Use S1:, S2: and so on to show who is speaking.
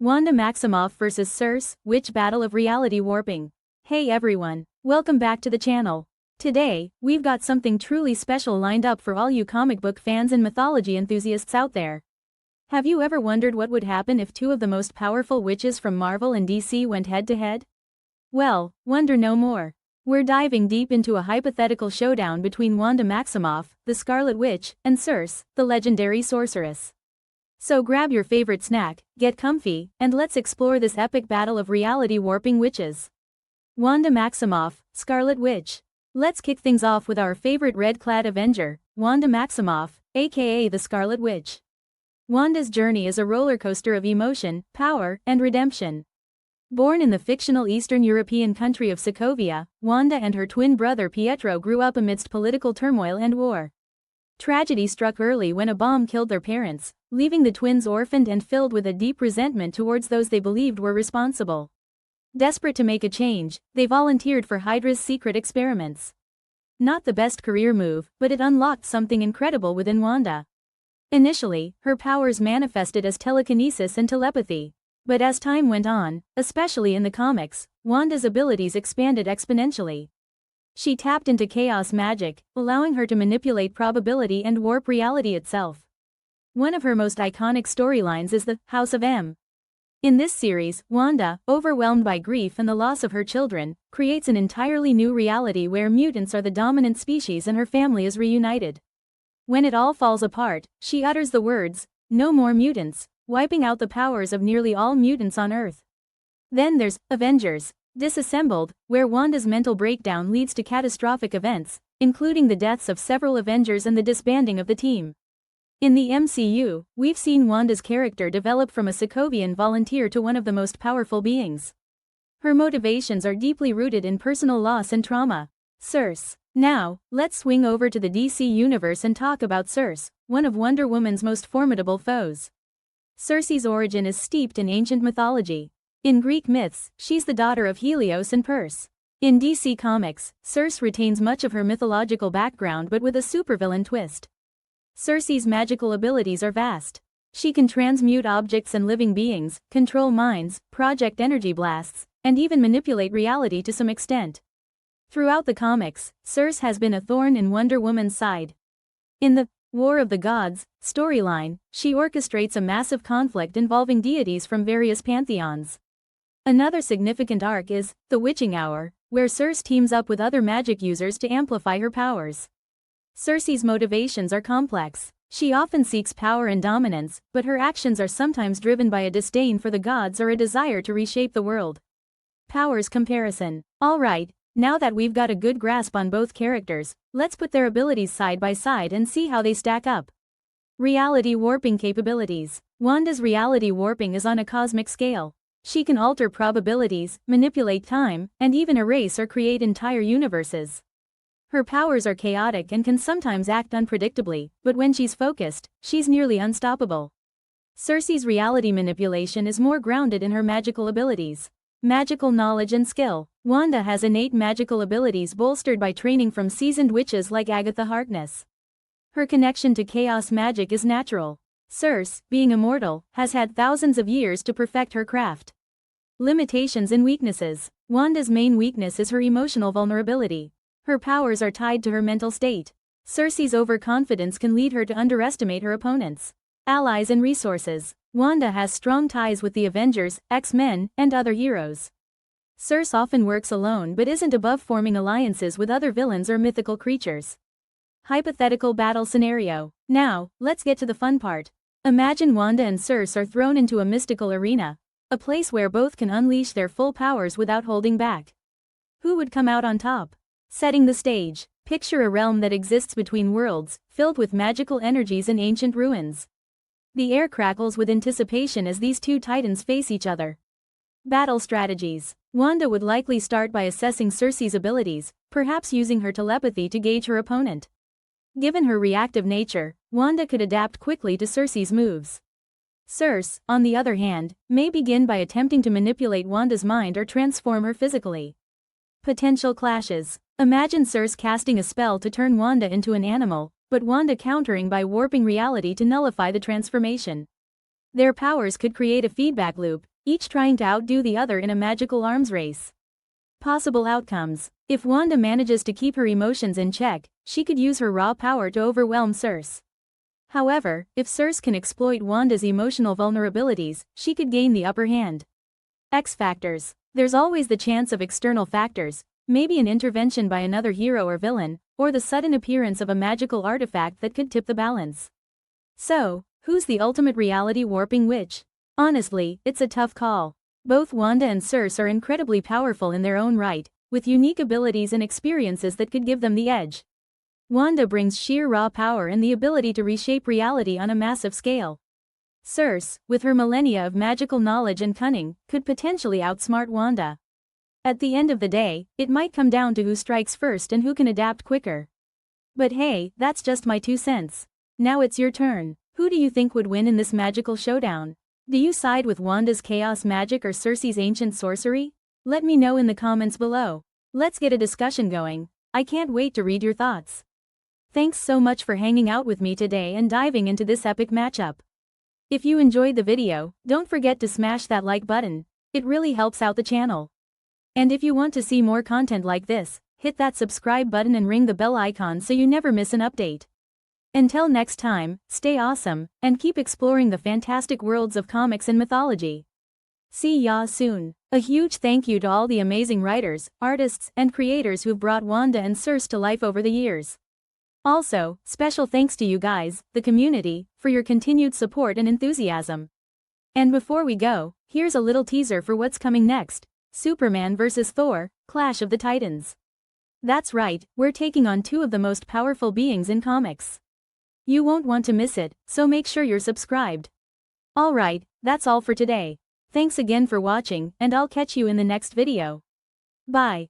S1: Wanda Maximoff vs Circe, Witch Battle of Reality Warping. Hey everyone, welcome back to the channel. Today, we've got something truly special lined up for all you comic book fans and mythology enthusiasts out there. Have you ever wondered what would happen if two of the most powerful witches from Marvel and DC went head-to-head? Well, wonder no more. We're diving deep into a hypothetical showdown between Wanda Maximoff, the Scarlet Witch, and Circe, the legendary sorceress. So grab your favorite snack, get comfy, and let's explore this epic battle of reality warping witches. Wanda Maximoff, Scarlet Witch. Let's kick things off with our favorite red-clad Avenger, Wanda Maximoff, aka the Scarlet Witch. Wanda's journey is a roller coaster of emotion, power, and redemption. Born in the fictional Eastern European country of Sokovia, Wanda and her twin brother Pietro grew up amidst political turmoil and war. Tragedy struck early when a bomb killed their parents, leaving the twins orphaned and filled with a deep resentment towards those they believed were responsible. Desperate to make a change, they volunteered for Hydra's secret experiments. Not the best career move, but it unlocked something incredible within Wanda. Initially, her powers manifested as telekinesis and telepathy. But as time went on, especially in the comics, Wanda's abilities expanded exponentially. She tapped into chaos magic, allowing her to manipulate probability and warp reality itself. One of her most iconic storylines is the House of M. In this series, Wanda, overwhelmed by grief and the loss of her children, creates an entirely new reality where mutants are the dominant species and her family is reunited. When it all falls apart, she utters the words, "No more mutants," wiping out the powers of nearly all mutants on Earth. Then there's Avengers, Disassembled, where Wanda's mental breakdown leads to catastrophic events, including the deaths of several Avengers and the disbanding of the team. In the MCU, we've seen Wanda's character develop from a Sokovian volunteer to one of the most powerful beings. Her motivations are deeply rooted in personal loss and trauma. Circe. Now, let's swing over to the DC universe and talk about Circe, one of Wonder Woman's most formidable foes. Circe's origin is steeped in ancient mythology. In Greek myths, she's the daughter of Helios and Perse. In DC Comics, Circe retains much of her mythological background but with a supervillain twist. Circe's magical abilities are vast. She can transmute objects and living beings, control minds, project energy blasts, and even manipulate reality to some extent. Throughout the comics, Circe has been a thorn in Wonder Woman's side. In the War of the Gods storyline, she orchestrates a massive conflict involving deities from various pantheons. Another significant arc is The Witching Hour, where Circe teams up with other magic users to amplify her powers. Circe's motivations are complex. She often seeks power and dominance, but her actions are sometimes driven by a disdain for the gods or a desire to reshape the world. Powers comparison. Alright, now that we've got a good grasp on both characters, let's put their abilities side by side and see how they stack up. Reality warping capabilities. Wanda's reality warping is on a cosmic scale. She can alter probabilities, manipulate time, and even erase or create entire universes. Her powers are chaotic and can sometimes act unpredictably, but when she's focused, she's nearly unstoppable. Circe's reality manipulation is more grounded in her magical abilities. Magical knowledge and skill. Wanda has innate magical abilities bolstered by training from seasoned witches like Agatha Harkness. Her connection to chaos magic is natural. Circe, being immortal, has had thousands of years to perfect her craft. Limitations and weaknesses. Wanda's main weakness is her emotional vulnerability. Her powers are tied to her mental state. Circe's overconfidence can lead her to underestimate her opponents. Allies and resources. Wanda has strong ties with the Avengers, X-Men, and other heroes. Circe often works alone but isn't above forming alliances with other villains or mythical creatures. Hypothetical battle scenario. Now, let's get to the fun part. Imagine Wanda and Circe are thrown into a mystical arena, a place where both can unleash their full powers without holding back. Who would come out on top? Setting the stage, picture a realm that exists between worlds, filled with magical energies and ancient ruins. The air crackles with anticipation as these two titans face each other. Battle strategies. Wanda would likely start by assessing Circe's abilities, perhaps using her telepathy to gauge her opponent. Given her reactive nature, Wanda could adapt quickly to Circe's moves. Circe, on the other hand, may begin by attempting to manipulate Wanda's mind or transform her physically. Potential clashes. Imagine Circe casting a spell to turn Wanda into an animal, but Wanda countering by warping reality to nullify the transformation. Their powers could create a feedback loop, each trying to outdo the other in a magical arms race. Possible outcomes. If Wanda manages to keep her emotions in check, she could use her raw power to overwhelm Circe. However, if Circe can exploit Wanda's emotional vulnerabilities, she could gain the upper hand. X factors. There's always the chance of external factors, maybe an intervention by another hero or villain, or the sudden appearance of a magical artifact that could tip the balance. So, who's the ultimate reality warping witch? Honestly, it's a tough call. Both Wanda and Circe are incredibly powerful in their own right, with unique abilities and experiences that could give them the edge. Wanda brings sheer raw power and the ability to reshape reality on a massive scale. Circe, with her millennia of magical knowledge and cunning, could potentially outsmart Wanda. At the end of the day, it might come down to who strikes first and who can adapt quicker. But hey, that's just my 2 cents. Now it's your turn. Who do you think would win in this magical showdown? Do you side with Wanda's chaos magic or Circe's ancient sorcery? Let me know in the comments below. Let's get a discussion going. I can't wait to read your thoughts. Thanks so much for hanging out with me today and diving into this epic matchup. If you enjoyed the video, don't forget to smash that like button. It really helps out the channel. And if you want to see more content like this, hit that subscribe button and ring the bell icon so you never miss an update. Until next time, stay awesome, and keep exploring the fantastic worlds of comics and mythology. See ya soon. A huge thank you to all the amazing writers, artists, and creators who've brought Wanda and Circe to life over the years. Also, special thanks to you guys, the community, for your continued support and enthusiasm. And before we go, here's a little teaser for what's coming next. Superman vs. Thor, Clash of the Titans. That's right, we're taking on 2 of the most powerful beings in comics. You won't want to miss it, so make sure you're subscribed. Alright, that's all for today. Thanks again for watching, and I'll catch you in the next video. Bye.